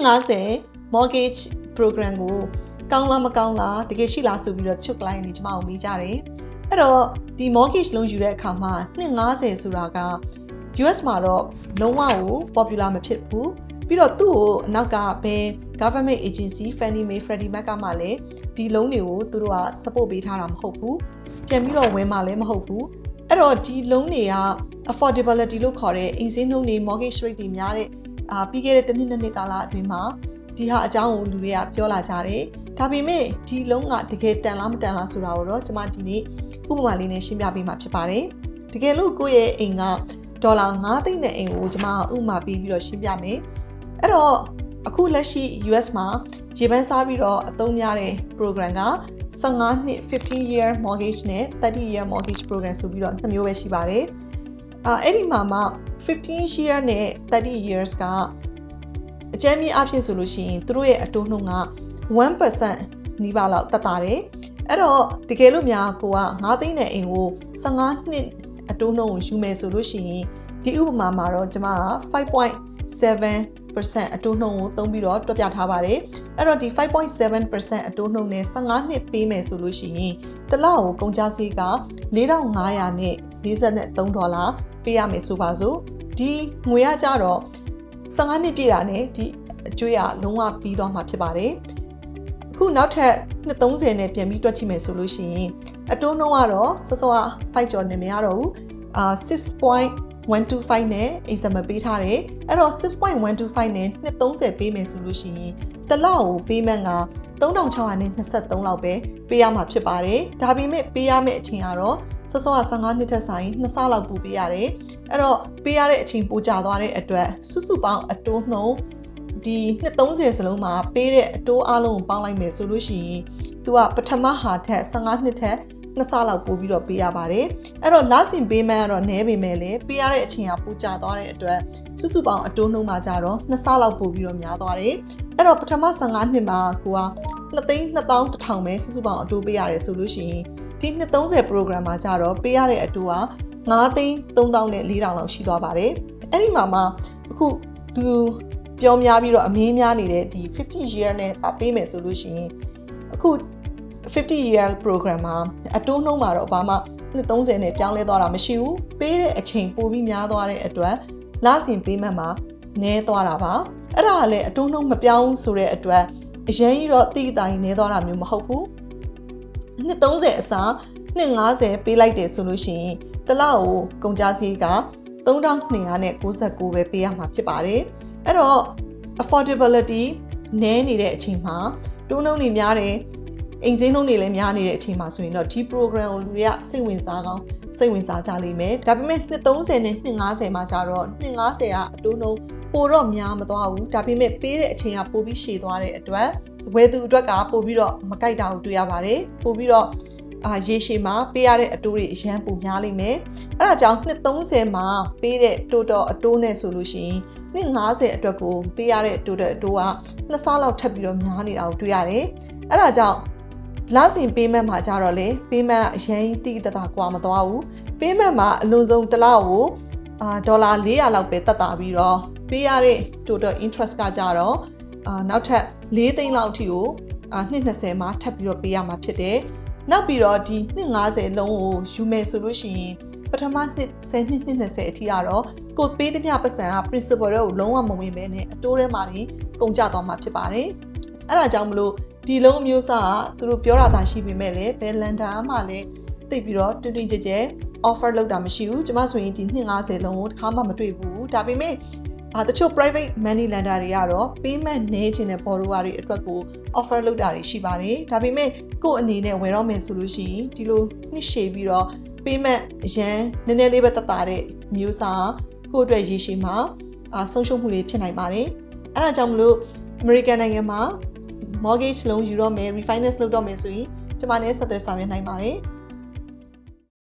50 mortgage program ကိုကောင်းလားမကောင်းလားတကယ်ရှိလားဆိုပြီးတော့ချုပ် client တွေကျမတို့မေးကြတယ်အဲ့တော့ဒီ mortgage loan ယူတဲ့အခါမှာ50ဆိုတာက US မှာတော့လုံးဝကို popular မဖြစ်ဘူးပြီးတော့သူ့ကိုအနောက်ကဘယ် government agency Fannie Mae Freddie Mac ကမှလည်းဒီ loan တွေကိုသူတို့က support ပေးထားတာမဟုတ်ဘူးပြန်ပြီးတော့ဝင်မှလည်းမဟုတ်ဘူးအဲ့တော့ဒီ loan တွေက affordability လို့ခေါ်တဲ့အိမ်ဈေးနှုန်းတွေ mortgage rate တွေများတဲ့ပြီးခဲ့တဲ့တစ်နှစ်ကာလအတွင်းမှာဒီဟာအကြောင်းကိုလူတွေကပြောလာကြတယ်ဒါပေမဲ့ဒီလုံးကတကယ်တန်လားမတန်လားဆိုတာကိုတော့ကျွန်မဒီနေ့ဥပမာလေးနဲ့ရှင်းပြပေးမှာဖြစ်ပါတယ်တကယ်လို့ကိုယ့်ရဲ့အိမ်ကဒေါ်လာ9သိန်းနဲ့အိမ်ကိုကျွန်မဥပမာပေးပြီးတော့ရှင်းပြမယ်အဲ့တော့အခုလက်ရှိ US မှာရေပန်းစားပြီးတော့အသုံးများတဲ့ program က15နှစ်15 year mortgage နဲ့30 year mortgage program ဆိုပြီးတော့2မျိုးပဲရှိပါတယ်အဲ့ဒီမှာမှ15 year နဲ့30 years ကအကြမ်းမြင့်အဖြစ်ဆိုလို့ရှိရင်သူတို့ရဲ့အတိုးနှုန်းက 1% နီးပါးလောက်တက်တာတယ်အဲ့တော့တကယ်လို့များကိုက9သိန်းနဲ့အိမ်ကို15နှစ်အတိုးနှုန်းကိုယူမယ်ဆိုလို့ရှိရင်ဒီဥပမာမှာတော့ကျွန်မက 5.7% အတိုးနှုန်းကိုသုံးပြီးတော့တွက်ပြထားပါတယ်အဲ့တော့ဒီ 5.7% အတိုးနှုန်းနဲ့15နှစ်ပေးမယ်ဆိုလို့ရှိရင်တစ်လကိုကုန်ကျစရိတ်က$4,500နဲ့$43ပေးရမယ်ဆိုပါစို့ဒီငွေရကြတော့15နှစ်ပြည့်တာနဲ့ဒီအကျွေးကလုံးဝပြီးသွားမှာဖြစ်ပါတယ်အခုနောက်ထပ်230နဲ့ပြန်ပြီးတွက်ကြည့်မယ်ဆိုလို့ရှိရင်အတိုးနှုန်းကတော့စောစောက5ကျော်နေမရတော့ဘူး6.125 နဲ့အိမ်စမပေးထားတယ်အဲ့တော့6.125နဲ့230ပေးမယ်ဆိုလို့ရှိရင်တစ်လကိုပေးမှန်းက$3,623လောက်ပဲပေးရမှာဖြစ်ပါတယ်ဒါပေမဲ့ပေးရမယ့်အချိန်ကတော့စောစောက15နှစ်ထက်ဆိုင်2ဆလောက်ပိုပေးရတယ်အဲ့တော့ပေးရတဲ့အချိန်ပိုကြာသွားတဲ့အတွက်စုစုပေါင်းအတိုးနှုန်းဒီ230စလုံးမှာပေးတဲ့အတိုးအလုံးကိုပေါင်းလိုက်မယ်ဆိုလို့ရှိရင်သူကပထမဟာထက်15နှစ်ထက်2ဆလောက်ပိုပြီးတော့ပေးရပါတယ်အဲ့တော့လစဉ်ပေးမှန်းကတော့နည်းပေမဲ့လည်းပေးရတဲ့အချိန်ကပိုကြာသွားတဲ့အတွက်စုစုပေါင်းအတိုးနှုန်းမှာကြတော့2ဆလောက်ပိုပြီးတော့များသွားတယ်အဲ့တော့ပထမ15နှစ်မှာကိုက2,210,000ပဲစုစုပေါင်းအတိုးပေးရတယ်ဆိုလို့ရှိရင်ဒီ230 program မှာကြတော့ပေးရတဲ့အတိုးက9,300,000နဲ့4,000လောက်ရှိသွားပါတယ်အဲ့ဒီမှာမှအခုသူပြောများပြီးတော့အမေးများနေတဲ့ဒီ50 year နဲ့ပေးမယ်ဆိုလို့ရှိရင်အခု50 year program မှာအတိုးနှုန်းမှာတော့ဘာမှ230နဲ့ပြောင်းလဲသွားတာမရှိဘူးပေးတဲ့အချိန်ပိုပြီးများသွားတဲ့အတွက်လစဉ်ပေးမှတ်မှာနည်းသွားတာပါအဲ့ဒါကလည်းအတိုးနှုန်းမပြောင်းဆိုတဲ့အတွက်အရင်ကြီးတော့တိတိနည်းသွားတာမျိုးမဟုတ်ဘူး230အစား250ပေးလိုက်တယ်ဆိုလို့ရှိရင်တစ်လကိုကုန်ကျစရိတ်က$3,299ပဲပေးရမှာဖြစ်ပါတယ်အဲ့တော့ affordability နည်းနေတဲ့အချိန်မှာတိုးနှုန်းတွေများတယ်အိမ်ဈေးနှုန်းတွေလည်းများနေတဲ့အချိန်မှာဆိုရင်တော့ဒီ program ကိုလူတွေကစိတ်ဝင်စားကြလိမ့်မယ်ဒါပေမဲ့230နဲ့250မှာကျတော့250ကအတိုးနှုန်းပိုတော့များမသွားဘူးဒါပေမဲ့ပေးတဲ့အချိန်ကပိုပြီးရှည်သွားတဲ့အတွက်ဝယ်သူအတွက်ကပိုပြီးတော့မကြိုက်တာကိုတွေ့ရပါတယ်ပိုပြီးတော့ရေရှည်မှာပေးရတဲ့အတိုးတွေအရန်ပိုများလိမ့်မယ်အဲ့ဒါကြောင့်230မှာပေးတဲ့ total အတိုးနဲ့ဆိုလို့ရှိရင်250အတွက်ကိုပေးရတဲ့ total အတိုးက2ဆလောက်ထပ်ပြီးတော့များနေတာကိုတွေ့ရတယ်အဲ့ဒါကြောင့်လစဉ်ပေးမှတ်မှာကြတော့လေပေးမှတ်အရင်တိတိတတာကွာမသွားဘူးပေးမှတ်မှာအလွန်ဆုံးတစ်လကိုဒေါ်လာ400လောက်ပဲတက်တာပြီးတော့ပေးရတဲ့ total interest ကကြတော့နောက်ထပ်4သိန်းလောက်အထိကို220မှာထပ်ပြီးတော့ပေးရမှာဖြစ်တယ်နောက်ပြီးတော့ဒီ250လုံးကိုယူမယ်ဆိုလို့ရှိရင်ပထမ10နှစ်20အထိကတော့ကိုပေးသမျှပတ်စံက principal တွေကိုလုံးဝမဝင်ပဲနဲ့အတိုးထဲမှာနေကုန်ကျသွားမှာဖြစ်ပါတယ်အဲ့ဒါကြောင့်မလို့ဒီလုံးမျိုးစားကသူတို့ပြောတာသာရှိပေမဲ့လည်းဘယ်လန်ဒါမှလည်းသိပြီးတော့တွင်တွင်ကြဲကြဲ offer လုပ်တာမရှိဘူးကျွန်မဆိုရင်ဒီ250လုံးကိုတစ်ခါမှမတွေ့ဘူးဒါပေမဲ့တချို့ private money lender တွေကတော့ payment နည်းချင်တဲ့ borrower တွေအတွက်ကို offer လုပ်တာတွေရှိပါတယ်ဒါပေမဲ့ကို့အနေနဲ့ဝယ်တော့မယ်ဆိုလို့ရှိရင်ဒီလိုနှစ်ရှည်ပြီးတော့ payment အရန်နည်းနည်းလေးပဲတက်တာတဲ့မျိုးစားကို့အတွက်ရေရှည်မှာဆုံးရှုံးမှုတွေဖြစ်နိုင်ပါတယ်အဲ့ဒါကြောင့်မလို့ American နိုင်ငံမှာmortgage loan ယူတော့မယ် refinance လုပ်တော့မယ်ဆိုရင်ကျွန်မနဲ့ဆက်သွယ်ဆောင်ရွက်နိုင်ပါတယ်